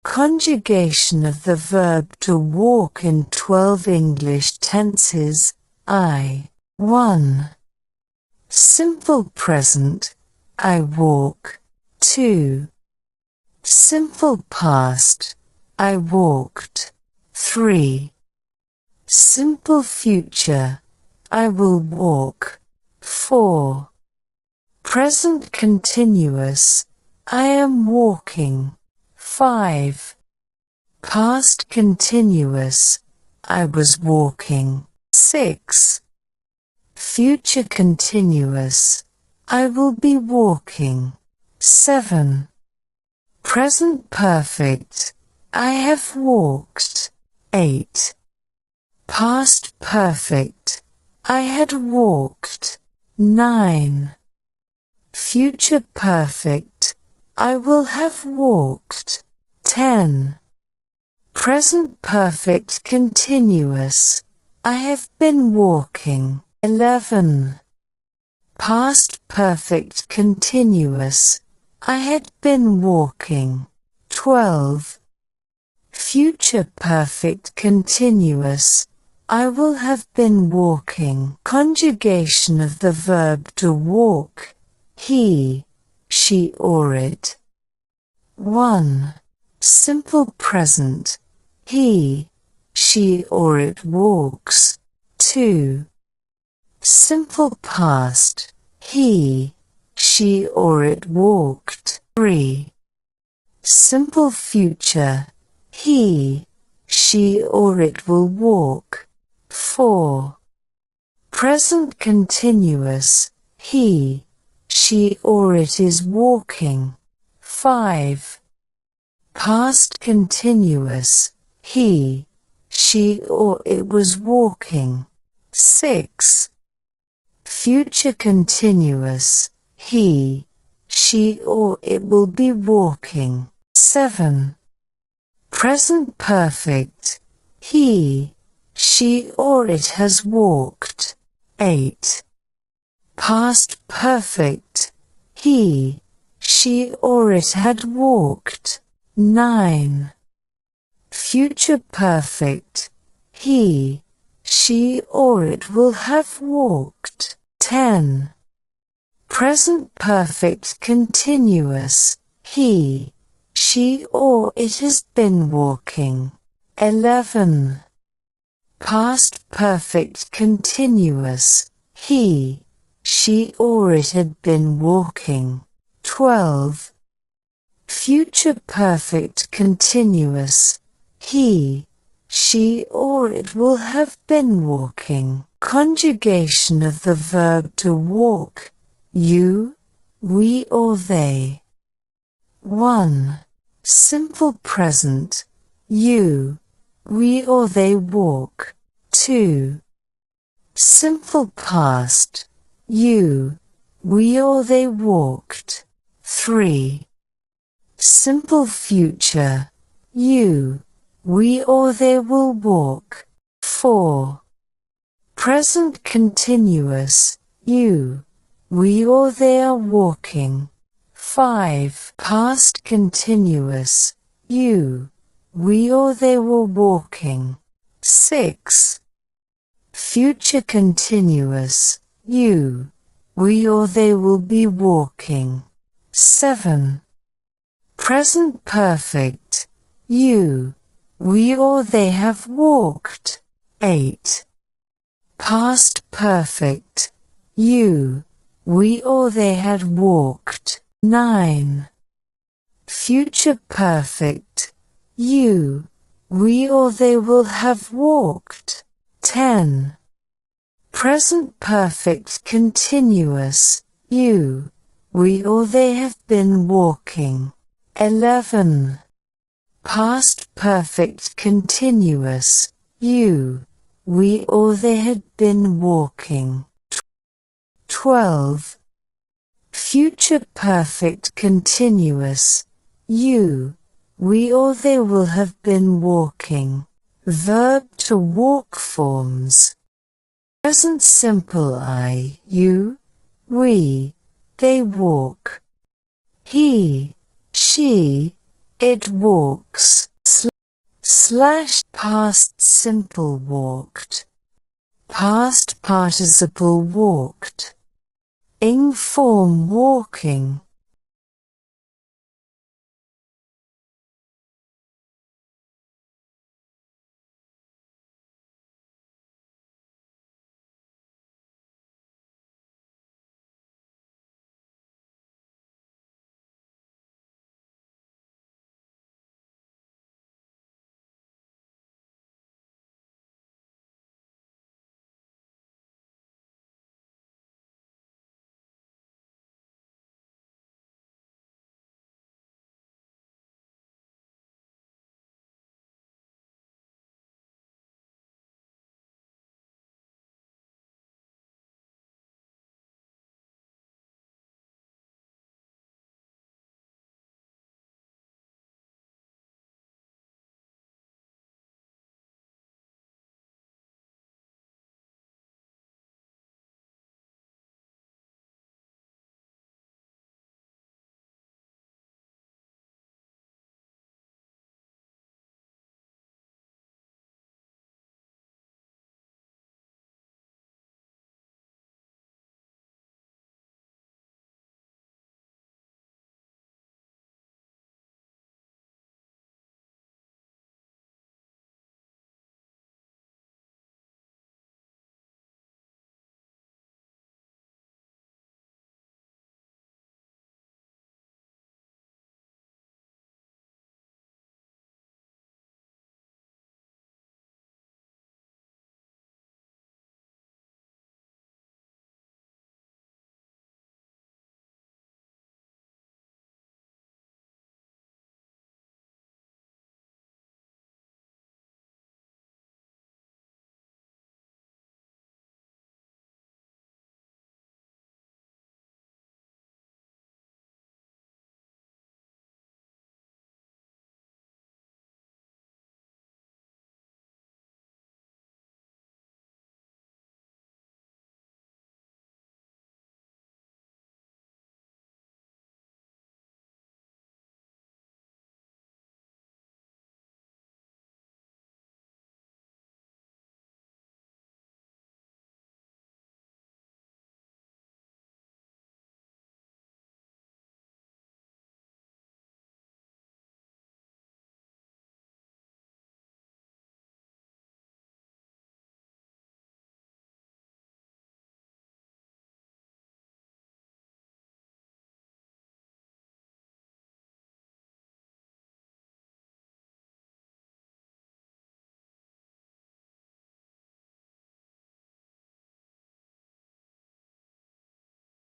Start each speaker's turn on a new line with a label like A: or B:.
A: Conjugation of the verb to walk in 12 English tenses. I. 1. Simple present, I walk. 2. Simple past, I walked. 3. Simple future, I will walk. 4. Present continuous, I am walking. 5. Past continuous, I was walking. 6. Future continuous, I will be walking. 7. Present perfect, I have walked. 8. Past perfect, I had walked. 9. Future perfect, I will have walked. 10. Present perfect continuous, I have been walking. 11. Past perfect continuous, I had been walking. 12. Future perfect continuous, I will have been walking. Conjugation of the verb to walk. He, she or it. 1. Simple present. He, she or it walks. 2. Simple past. He, she or it walked. 3. Simple future. He, she or it will walk. 4. Present continuous. He, she or it is walking. 5. Past continuous. He, she or it was walking. 6. Future continuous. He, she or it will be walking. 7. Present perfect. He, she or it has walked. 8. Past perfect. He, she or it had walked. 9. Future perfect. He, she or it will have walked. 10. Present perfect continuous. He, she or it has been walking. 11. Past perfect continuous. He, she or it had been walking. 12. Future perfect continuous. He, she or it will have been walking. Conjugation of the verb to walk. You, we or they. 1. Simple present. You, we or they walk. 2. Simple past. You, we or they walked. 3. Simple future. You, we or they will walk. 4. Present continuous. You, we or they are walking. 5. Past continuous. You, we or they were walking. 6. Future continuous. You, we or they will be walking. 7. Present perfect. You, we or they have walked. 8. Past perfect. You, we or they had walked. 9. Future perfect. You, we or they will have walked. 10. Present perfect continuous. You, we or they have been walking. 11. Past perfect continuous. You, we or they had been walking. 12. Future perfect continuous. You, we or they will have been walking. Verb to walk forms. Present simple I, you, we, they walk. He, she, It walks. Slash past simple walked. Past participle walked. Ing form walking.